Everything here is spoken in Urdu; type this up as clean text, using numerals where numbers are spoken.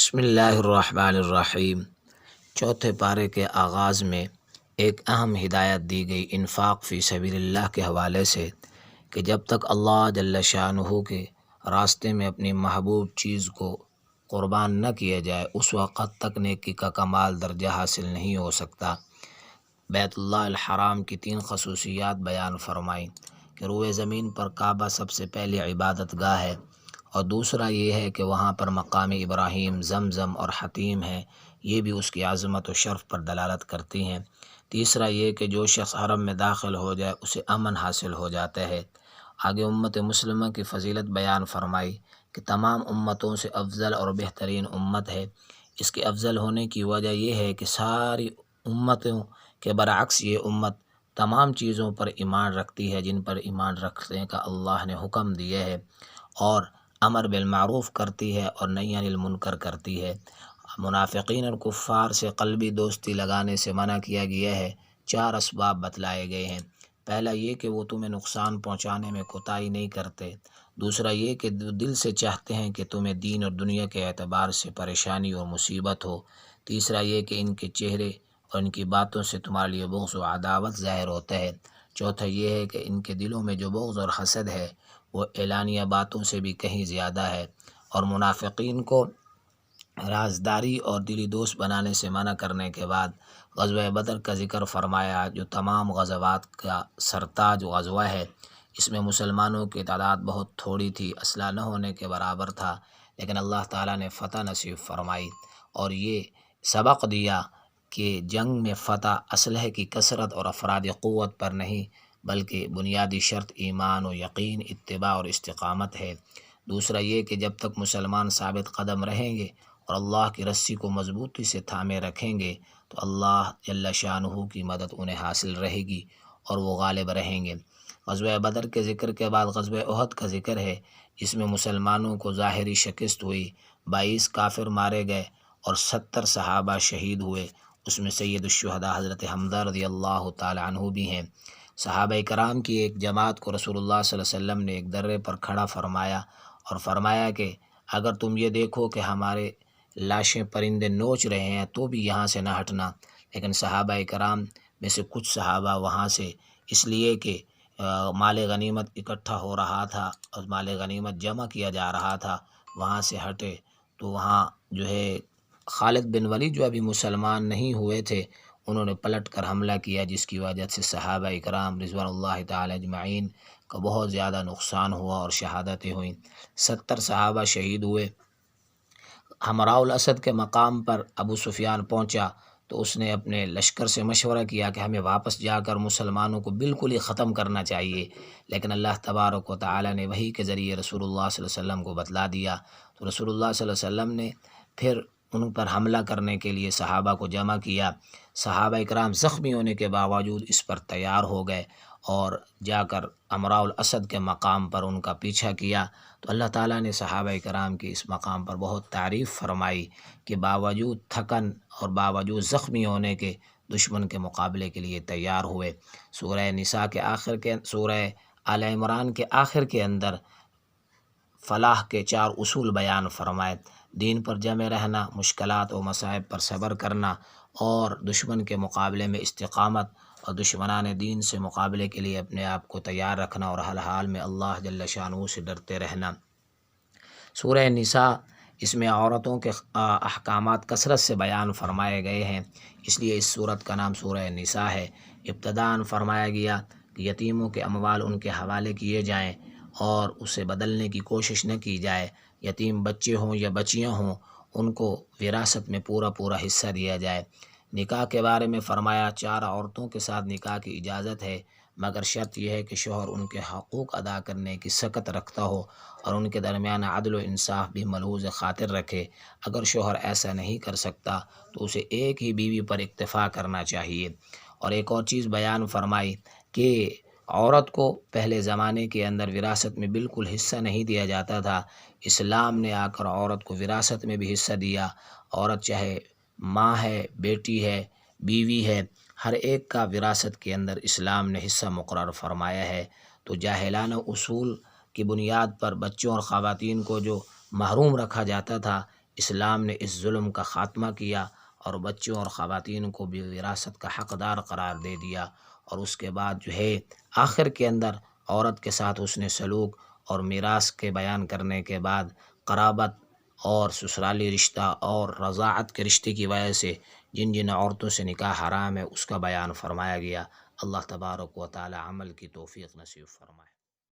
بسم اللہ الرحمن الرحیم۔ چوتھے پارے کے آغاز میں ایک اہم ہدایت دی گئی انفاق فی سبیل اللہ کے حوالے سے کہ جب تک اللہ جل شانہ کے راستے میں اپنی محبوب چیز کو قربان نہ کیا جائے اس وقت تک نیکی کا کمال درجہ حاصل نہیں ہو سکتا۔ بیت اللہ الحرام کی 3 خصوصیات بیان فرمائیں کہ روئے زمین پر کعبہ سب سے پہلی عبادت گاہ ہے، اور دوسرا یہ ہے کہ وہاں پر مقام ابراہیم، زمزم اور حتیم ہے، یہ بھی اس کی عظمت و شرف پر دلالت کرتی ہیں۔ تیسرا یہ کہ جو شخص حرم میں داخل ہو جائے اسے امن حاصل ہو جاتا ہے۔ آگے امت مسلمہ کی فضیلت بیان فرمائی کہ تمام امتوں سے افضل اور بہترین امت ہے۔ اس کے افضل ہونے کی وجہ یہ ہے کہ ساری امتوں کے برعکس یہ امت تمام چیزوں پر ایمان رکھتی ہے جن پر ایمان رکھنے کا اللہ نے حکم دیا ہے، اور امر بالمعروف کرتی ہے اور نہی عن المنکر کرتی ہے۔ منافقین اور کفار سے قلبی دوستی لگانے سے منع کیا گیا ہے۔ 4 اسباب بتلائے گئے ہیں۔ پہلا یہ کہ وہ تمہیں نقصان پہنچانے میں کوتاہی نہیں کرتے۔ دوسرا یہ کہ دل سے چاہتے ہیں کہ تمہیں دین اور دنیا کے اعتبار سے پریشانی اور مصیبت ہو۔ تیسرا یہ کہ ان کے چہرے اور ان کی باتوں سے تمہارے لیے بغض و عداوت ظاہر ہوتا ہے۔ چوتھا یہ ہے کہ ان کے دلوں میں جو بغض اور حسد ہے وہ اعلانیہ باتوں سے بھی کہیں زیادہ ہے، اور منافقین کو رازداری اور دلی دوست بنانے سے منع کرنے کے بعد غزوہ بدر کا ذکر فرمایا، جو تمام غزوات کا سرتاج غزوہ ہے۔ اس میں مسلمانوں کی تعداد بہت تھوڑی تھی، اسلحہ نہ ہونے کے برابر تھا، لیکن اللہ تعالیٰ نے فتح نصیب فرمائی، اور یہ سبق دیا کہ جنگ میں فتح اسلحے کی کثرت اور افراد قوت پر نہیں بلکہ بنیادی شرط ایمان و یقین، اتباع اور استقامت ہے۔ دوسرا یہ کہ جب تک مسلمان ثابت قدم رہیں گے اور اللہ کی رسی کو مضبوطی سے تھامے رکھیں گے تو اللہ جل شانہ کی مدد انہیں حاصل رہے گی اور وہ غالب رہیں گے۔ غزوہ بدر کے ذکر کے بعد غزوہ احد کا ذکر ہے، جس میں مسلمانوں کو ظاہری شکست ہوئی، 22 کافر مارے گئے اور 70 صحابہ شہید ہوئے۔ اس میں سید الشہداء حضرت حمزہ رضی اللہ تعالی عنہ بھی ہیں۔ صحابہ کرام کی ایک جماعت کو رسول اللہ صلی اللہ علیہ وسلم نے ایک درے پر کھڑا فرمایا اور فرمایا کہ اگر تم یہ دیکھو کہ ہمارے لاشیں پرندے نوچ رہے ہیں تو بھی یہاں سے نہ ہٹنا۔ لیکن صحابہ کرام میں سے کچھ صحابہ وہاں سے اس لیے کہ مال غنیمت اکٹھا ہو رہا تھا اور مال غنیمت جمع کیا جا رہا تھا، وہاں سے ہٹے، تو وہاں جو ہے خالد بن ولید جو ابھی مسلمان نہیں ہوئے تھے انہوں نے پلٹ کر حملہ کیا، جس کی وجہ سے صحابہ اکرام رضوان اللہ تعالی اجمعین کا بہت زیادہ نقصان ہوا اور شہادتیں ہوئیں۔ 70 صحابہ شہید ہوئے۔ حمراء الاسد کے مقام پر ابو سفیان پہنچا تو اس نے اپنے لشکر سے مشورہ کیا کہ ہمیں واپس جا کر مسلمانوں کو بالکل ہی ختم کرنا چاہیے، لیکن اللہ تبارک و تعالی نے وحی کے ذریعے رسول اللہ صلی اللہ علیہ وسلم کو بتلا دیا، تو رسول اللہ صلی اللہ علیہ وسلم نے پھر ان پر حملہ کرنے کے لیے صحابہ کو جمع کیا۔ صحابہ اکرام زخمی ہونے کے باوجود اس پر تیار ہو گئے اور جا کر حمراء الاسد کے مقام پر ان کا پیچھا کیا، تو اللہ تعالیٰ نے صحابہ کرام کی اس مقام پر بہت تعریف فرمائی کہ باوجود تھکن اور باوجود زخمی ہونے کے دشمن کے مقابلے کے لیے تیار ہوئے۔ سورہ نساء کے آخر کے سورہ آل عمران کے آخر کے اندر فلاح کے 4 اصول بیان فرمائے: دین پر جمع رہنا، مشکلات و مصائب پر صبر کرنا، اور دشمن کے مقابلے میں استقامت، اور دشمنان دین سے مقابلے کے لیے اپنے آپ کو تیار رکھنا اور ہر حال میں اللہ جل شانہ سے ڈرتے رہنا۔ سورہ نساء اس میں عورتوں کے احکامات کثرت سے بیان فرمائے گئے ہیں، اس لیے اس صورت کا نام سورہ نساء ہے۔ ابتداءً فرمایا گیا کہ یتیموں کے اموال ان کے حوالے کیے جائیں اور اسے بدلنے کی کوشش نہ کی جائے۔ یتیم بچے ہوں یا بچیاں ہوں ان کو وراثت میں پورا حصہ دیا جائے۔ نکاح کے بارے میں فرمایا 4 عورتوں کے ساتھ نکاح کی اجازت ہے، مگر شرط یہ ہے کہ شوہر ان کے حقوق ادا کرنے کی سکت رکھتا ہو اور ان کے درمیان عدل و انصاف بھی ملحوظ خاطر رکھے۔ اگر شوہر ایسا نہیں کر سکتا تو اسے ایک ہی بیوی پر اکتفا کرنا چاہیے۔ اور ایک اور چیز بیان فرمائی کہ عورت کو پہلے زمانے کے اندر وراثت میں بالکل حصہ نہیں دیا جاتا تھا، اسلام نے آ کر عورت کو وراثت میں بھی حصہ دیا۔ عورت چاہے ماں ہے، بیٹی ہے، بیوی ہے، ہر ایک کا وراثت کے اندر اسلام نے حصہ مقرر فرمایا ہے۔ تو جاہلانہ اصول کی بنیاد پر بچوں اور خواتین کو جو محروم رکھا جاتا تھا، اسلام نے اس ظلم کا خاتمہ کیا اور بچوں اور خواتین کو بھی وراثت کا حقدار قرار دے دیا، اور اس کے بعد جو ہے آخر کے اندر عورت کے ساتھ اس نے سلوک اور میراث کے بیان کرنے کے بعد قرابت اور سسرالی رشتہ اور رضاعت کے رشتے کی وجہ سے جن جن عورتوں سے نکاح حرام ہے اس کا بیان فرمایا گیا۔ اللہ تبارک و تعالی عمل کی توفیق نصیب فرمائے۔